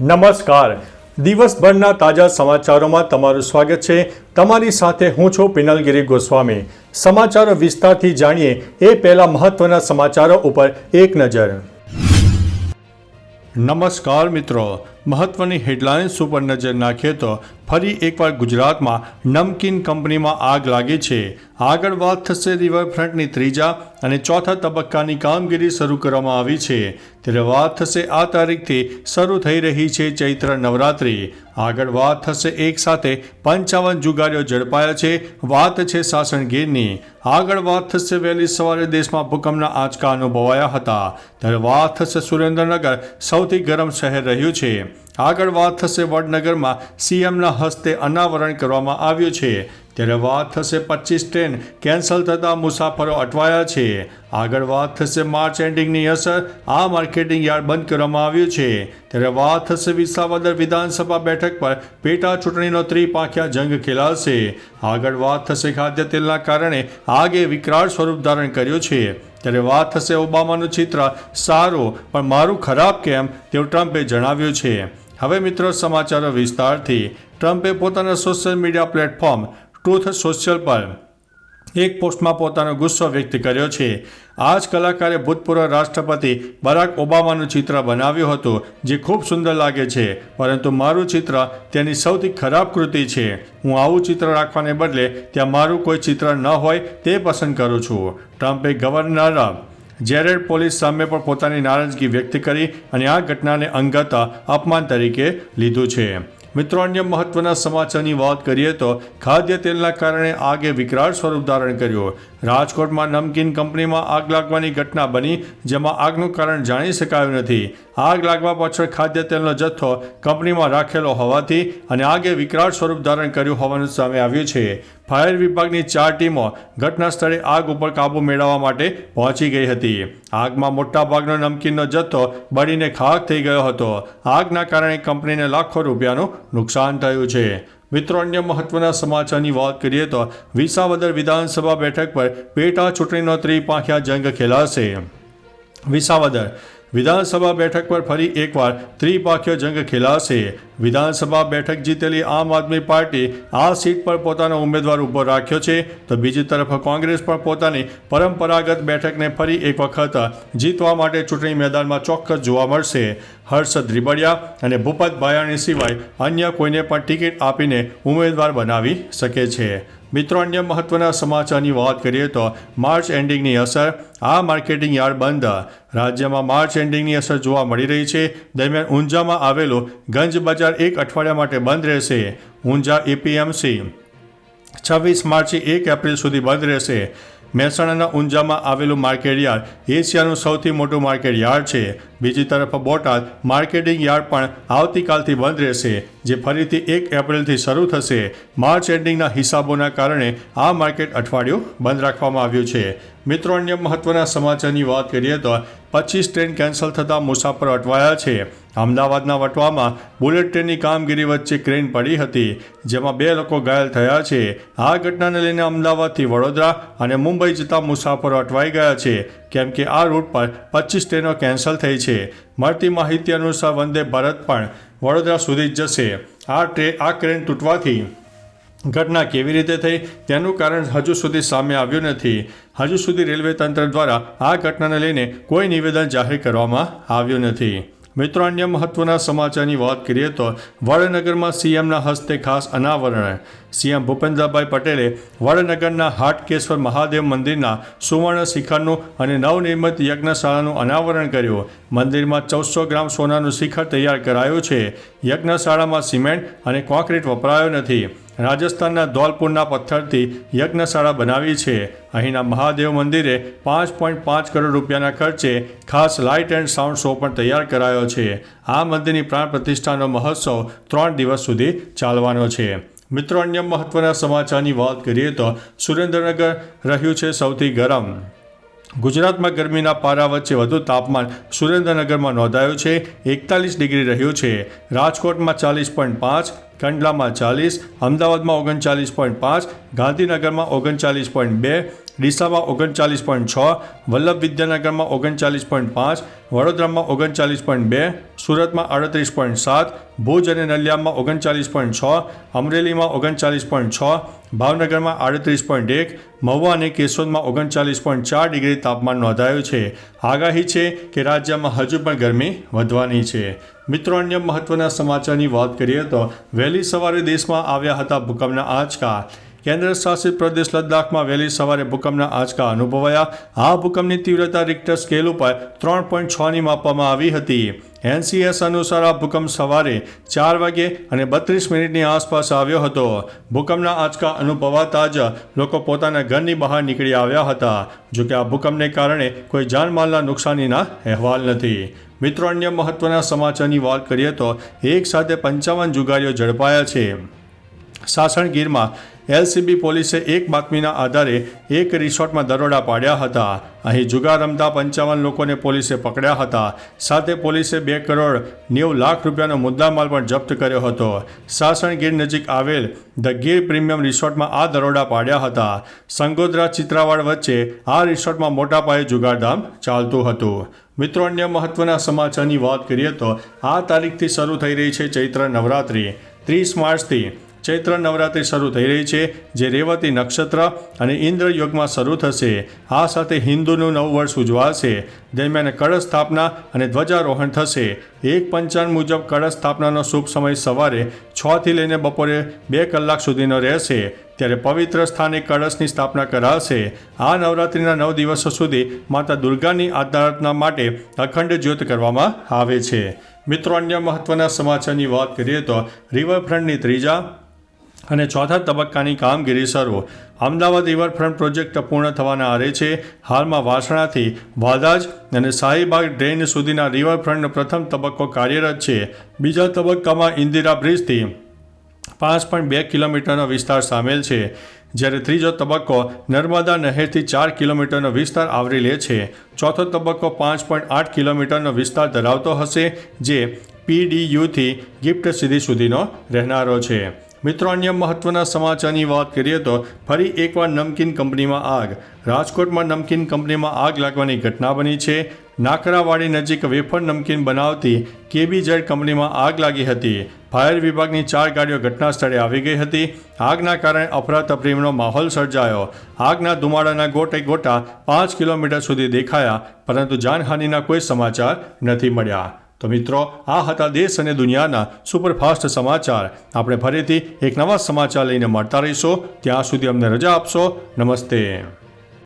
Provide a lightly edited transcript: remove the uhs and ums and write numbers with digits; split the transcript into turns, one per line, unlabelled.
નમસ્કાર. દિવસભરના તાજા સમાચારોમાં તમારું સ્વાગત છે. તમારી સાથે હું છું પિનલગીરી ગોસ્વામી. સમાચારો વિસ્તારથી જાણીએ એ પહેલા મહત્વના સમાચારો ઉપર એક નજર. નમસ્કાર મિત્રો, મહત્વની હેડલાઇન્સ ઉપર નજર નાખીએ તો ફરી એકવાર ગુજરાતમાં નમકીન કંપનીમાં આગ લાગી છે. આગળ વાત થશે રિવરફ્રન્ટની ત્રીજા અને ચોથા તબક્કાની કામગીરી શરૂ કરવામાં આવી છે. ત્યારે વાત થશે આ તારીખથી શરૂ થઈ રહી છે ચૈત્ર નવરાત્રિ. આગળ વાત થશે એક સાથે 55 જુગારીઓ ઝડપાયા છે. વાત છે સાસણગીરની. આગળ વાત થશે વહેલી સવારે દેશમાં ભૂકંપના આંચકા અનુભવાયા હતા. ત્યારે વાત થશે સુરેન્દ્રનગર સૌથી ગરમ શહેર રહ્યું છે. આગળ વાત થશે વડનગરમાં સીએમના હસ્તે અનાવરણ કરવામાં આવ્યું છે. ત્યારે વાત થશે 25 ટ્રેન કેન્સલ થતાં મુસાફરો અટવાયા છે. આગળ વાત થશે માર્ચ એન્ડિંગની અસર, આ માર્કેટિંગ યાર્ડ બંધ કરવામાં આવ્યું છે. ત્યારે વાત થશે વિસાવદર વિધાનસભા બેઠક પર પેટા ચૂંટણીનો ત્રિપાંખિયા જંગ ખેલાશે. આગળ વાત થશે ખાદ્ય તેલના કારણે આગે વિકરાળ સ્વરૂપ ધારણ કર્યું છે. ત્યારે વાત થશે ઓબામાનું ચિત્ર સારું પણ મારું ખરાબ કેમ, તેવું ટ્રમ્પે જણાવ્યું છે. હવે મિત્રો સમાચારો વિસ્તારથી. ટ્રમ્પે પોતાના social media platform truth social પર એક પોસ્ટમાં પોતાનો ગુસ્સો વ્યક્ત કર્યો છે. આ જ કલાકારે ભૂતપૂર્વ રાષ્ટ્રપતિ બરાક ઓબામાનું ચિત્ર બનાવ્યું હતું, જે ખૂબ સુંદર લાગે છે, પરંતુ મારું ચિત્ર તેની સૌથી ખરાબ કૃતિ છે. હું આવું ચિત્ર રાખવાને બદલે ત્યાં મારું કોઈ ચિત્ર ન હોય તે પસંદ કરું છું. ટ્રમ્પે ગવર્નર જેરેડ પોલિસ સામે પણ પોતાની નારાજગી વ્યક્ત કરી અને આ ઘટનાને અંગત અપમાન તરીકે લીધું છે. મિત્રો, અન્ય મહત્વના સમાચારની વાત કરીએ તો ખાદ્ય તેલના કારણે આગે વિકરાળ સ્વરૂપ ધારણ કર્યું. રાજકોટમાં નમકીન કંપનીમાં આગ લાગવાની ઘટના બની, જેમાં આગનું કારણ જાણી શકાયું નથી. આગ લાગવા પાછળ ખાદ્ય તેલનો જથ્થો કંપનીમાં રાખેલો હોવાથી અને આગે વિકરાળ સ્વરૂપ ધારણ કર્યું હોવાનું સામે આવ્યું છે. ફાયર વિભાગની 4 ટીમો ઘટના સ્થળે આગ ઉપર કાબૂ મેળવવા માટે પહોંચી ગઈ હતી. આગમાં મોટાભાગનો નમકીનનો જથ્થો બળીને ખાખ થઈ ગયો હતો. આગના કારણે કંપનીને લાખો રૂપિયાનું નુકસાન થયું છે. મિત્રો, અન્ય મહત્વના સમાચારની વાત કરીએ તો વિસાવદર વિધાનસભા બેઠક પર પેટા ચૂંટણીનો ત્રિપાંખિયા જંગ ખેલાશે. વિસાવદર વિધાનસભા બેઠક પર ફરી એકવાર ત્રિપાંખિયો જંગ ખેલાશે. વિધાનસભા બેઠક જીતેલી આમ આદમી પાર્ટી આ સીટ પર પોતાનો ઉમેદવાર ઊભો રાખ્યો છે, તો બીજી તરફ કોંગ્રેસ પણ પોતાની પરંપરાગત બેઠકને ફરી એક વખત જીતવા માટે ચૂંટણી મેદાનમાં ચોક્કસ જોવા મળશે. હર્ષદ રીબડિયા અને ભૂપત ભાયાણી સિવાય અન્ય કોઈને પણ ટિકિટ આપીને ઉમેદવાર બનાવી શકે છે. મિત્રો, અન્ય મહત્વના સમાચારની વાત કરીએ તો માર્ચ એન્ડિંગની અસર, આ માર્કેટિંગ યાર્ડ બંધ. રાજ્યમાં માર્ચ એન્ડિંગની અસર જોવા મળી રહી છે. દરમિયાન ઊંઝામાં આવેલું ગંજ બજાર એક અઠવાડિયા માટે બંધ રહેશે. ઊંઝા એપીએમસી 26 માર્ચથી 1 એપ્રિલ સુધી બંધ રહેશે. મહેસાણાના ઊંઝામાં આવેલું માર્કેટ યાર્ડ એશિયાનું સૌથી મોટું માર્કેટ યાર્ડ છે. બીજી તરફ બોટાદ માર્કેટિંગ યાર્ડ પણ આવતીકાલથી બંધ રહેશે, જે ફરીથી 1 એપ્રિલથી શરૂ થશે. માર્ચ એન્ડિંગના હિસાબોના કારણે આ માર્કેટ અઠવાડિયું બંધ રાખવામાં આવ્યું છે. મિત્રો, અન્ય મહત્વના સમાચારની વાત કરીએ તો 25 ટ્રેન કેન્સલ થતાં મુસાફરો અટવાયા છે. અમદાવાદના વટવામાં બુલેટ ટ્રેનની કામગીરી વચ્ચે ક્રેન પડી હતી, જેમાં 2 લોકો ઘાયલ થયા છે. આ ઘટનાને લઈને અમદાવાદથી વડોદરા અને મુંબઈ જતા મુસાફરો અટવાઈ ગયા છે, કેમ કે આ રૂટ પર 25 ટ્રેનો કેન્સલ થઈ છે. મળતી માહિતી અનુસાર વંદે ભારત પણ વડોદરા સુધી જ જશે. આ ક્રેન તૂટવાથી ઘટના કેવી રીતે થઈ તેનું કારણ હજુ સુધી સામે આવ્યું નથી. હજુ સુધી રેલવે તંત્ર દ્વારા આ ઘટનાને લઈને કોઈ નિવેદન જાહેર કરવામાં આવ્યું નથી. મિત્રો, અન્ય મહત્વના સમાચારની વાત કરીએ તો વડનગરમાં સીએમના હસ્તે ખાસ અનાવરણ. સીએમ ભૂપેન્દ્રભાઈ પટેલે વડનગરના હાટકેશ્વર મહાદેવ મંદિરના સુવર્ણ શિખરનું અને નવનિર્મિત યજ્ઞશાળાનું અનાવરણ કર્યું. મંદિરમાં 1400 ગ્રામ સોનાનું શિખર તૈયાર કરાયું છે. યજ્ઞશાળામાં સિમેન્ટ અને કોન્ક્રીટ વપરાયો નથી. રાજસ્થાનના ધોલપુરના પથ્થરથી યજ્ઞશાળા બનાવી છે. અહીંના મહાદેવ મંદિરે 5.5 કરોડ રૂપિયાના ખર્ચે ખાસ લાઇટ એન્ડ સાઉન્ડ શો પણ તૈયાર કરાયો છે. આ મંદિરની પ્રાણ પ્રતિષ્ઠાનો મહોત્સવ 3 દિવસ સુધી ચાલવાનો છે. મિત્રો, અન્ય મહત્વના સમાચારની વાત કરીએ તો સુરેન્દ્રનગર રહ્યું છે સૌથી ગરમ. ગુજરાતમાં ગરમીના પારા વચ્ચે વધુ તાપમાન સુરેન્દ્રનગરમાં નોંધાયું છે. 41 ડિગ્રી રહ્યું છે. રાજકોટમાં 40.5, કંડલામાં 40, અમદાવાદમાં 39.5, ગાંધીનગરમાં 39.2, ડીસામાં 39.6, વલ્લભ વિદ્યાનગરમાં 39.5, વડોદરામાં 39.2, સુરતમાં 38.7, ભુજ અને નલિયામાં 39.6, અમરેલીમાં 39.6, ભાવનગરમાં 38.1, મહુવા અને કેશોદમાં 39.4 ડિગ્રી તાપમાન નોંધાયું છે. આગાહી છે કે રાજ્યમાં હજુ પણ ગરમી વધવાની છે. મિત્રો, અન્ય મહત્વના સમાચારની વાત કરીએ તો વહેલી સવારે દેશમાં આવ્યા હતા ભૂકંપના આંચકા. કેન્દ્ર શાસિત પ્રદેશ લદ્દાખમાં વહેલી સવારે ભૂકંપના આંચકા અનુભવાયા. આ ભૂકંપની તીવ્રતા રિક્ટર સ્કેલ ઉપર 3.6ની માપવામાં આવી હતી. NCS અનુસાર આ ભૂકંપ સવારે 4 વાગે અને 32 મિનિટની આસપાસ આવ્યો હતો. ભૂકંપના આંચકા અનુભવાતા જ લોકો પોતાના ઘરની બહાર નીકળી આવ્યા હતા. જોકે આ ભૂકંપને કારણે કોઈ જાનમાલના નુકસાનીના અહેવાલ નથી. મિત્રો, અન્ય મહત્વના સમાચારની વાત કરીએ તો એક સાથે 55 જુગારીઓ ઝડપાયા છે. સાસણ ગીરમાં LCB પોલીસે એક બાતમીના આધારે એક રિસોર્ટમાં દરોડા પાડ્યા હતા. અહીં જુગાર રમતા 55 લોકોને પોલીસે પકડ્યા હતા. સાથે પોલીસે 2 કરોડ 90 લાખ રૂપિયાનો મુદ્દામાલ પણ જપ્ત કર્યો હતો. સાસણ ગીર નજીક આવેલ ધ ગીર પ્રીમિયમ રિસોર્ટમાં આ દરોડા પાડ્યા હતા. સંગોધરા ચિત્રાવાડ વચ્ચે આ રિસોર્ટમાં મોટા પાયે જુગારધામ ચાલતું હતું. મિત્રો, અન્ય મહત્વના સમાચારની વાત કરીએ તો આ તારીખથી શરૂ થઈ રહી છે ચૈત્ર નવરાત્રિ. 30 માર્ચથી ચૈત્ર નવરાત્રિ શરૂ થઈ રહી છે, જે રેવતી નક્ષત્ર અને ઇન્દ્ર યોગમાં શરૂ થશે. આ સાથે હિન્દુનું નવું વર્ષ ઉજવાશે. દરમિયાન કળશ સ્થાપના અને ધ્વજારોહણ થશે. એક પંચાંગ મુજબ કળશ સ્થાપનાનો શુભ સમય સવારે 6 થી લઈને બપોરે 2 કલાક સુધીનો રહેશે. ત્યારે પવિત્ર સ્થાને કળશની સ્થાપના કરાશે. આ નવરાત્રિના 9 દિવસો સુધી માતા દુર્ગાની આરાધના માટે અખંડ જ્યોત કરવામાં આવે છે. મિત્રો, અન્ય મહત્વના સમાચારની વાત કરીએ તો રિવરફ્રન્ટની ત્રીજા અને ચોથા તબક્કાની કામગીરી શરૂ. અમદાવાદ રિવરફ્રન્ટ પ્રોજેક્ટ પૂર્ણ થવાના આરે છે. હાલમાં વાસણાથી વાદાજ અને શાહીબાગ ડ્રેન સુધીના રિવરફ્રન્ટનો પ્રથમ તબક્કો કાર્યરત છે. બીજા તબક્કામાં ઇન્દિરા બ્રિજથી 5.2 કિલોમીટરનો વિસ્તાર સામેલ છે, જ્યારે ત્રીજો તબક્કો નર્મદા નહેરથી 4 કિલોમીટરનો વિસ્તાર આવરી લે છે. ચોથો તબક્કો 5.8 કિલોમીટરનો વિસ્તાર ધરાવતો હશે, જે PDUથી ગિફ્ટ સિટી સુધીનો રહેનારો છે. મિત્રો, અન્ય મહત્વના સમાચારની વાત કરીએ તો ફરી એકવાર નમકીન કંપનીમાં આગ. રાજકોટમાં નમકીન કંપનીમાં આગ લાગવાની ઘટના બની છે. નાકરાવાડી નજીક વેફર નમકીન બનાવતી KBZ કંપનીમાં આગ લાગી હતી. ફાયર વિભાગની 4 ગાડીઓ ઘટના સ્થળે આવી ગઈ હતી. આગના કારણે અફરાતફરીનો માહોલ સર્જાયો. આગના ધુમાડાના ગોટા 5 કિલોમીટર સુધી દેખાયા, પરંતુ જાનહાનિના કોઈ સમાચાર નથી મળ્યા. તો મિત્રો, આ હતા દેશ અને દુનિયાના સુપરફાસ્ટ સમાચાર. આપણે ફરીથી એક નવા સમાચાર લઈને મળતા રહીશું. ત્યાં સુધી અમને રજા આપશો. નમસ્તે.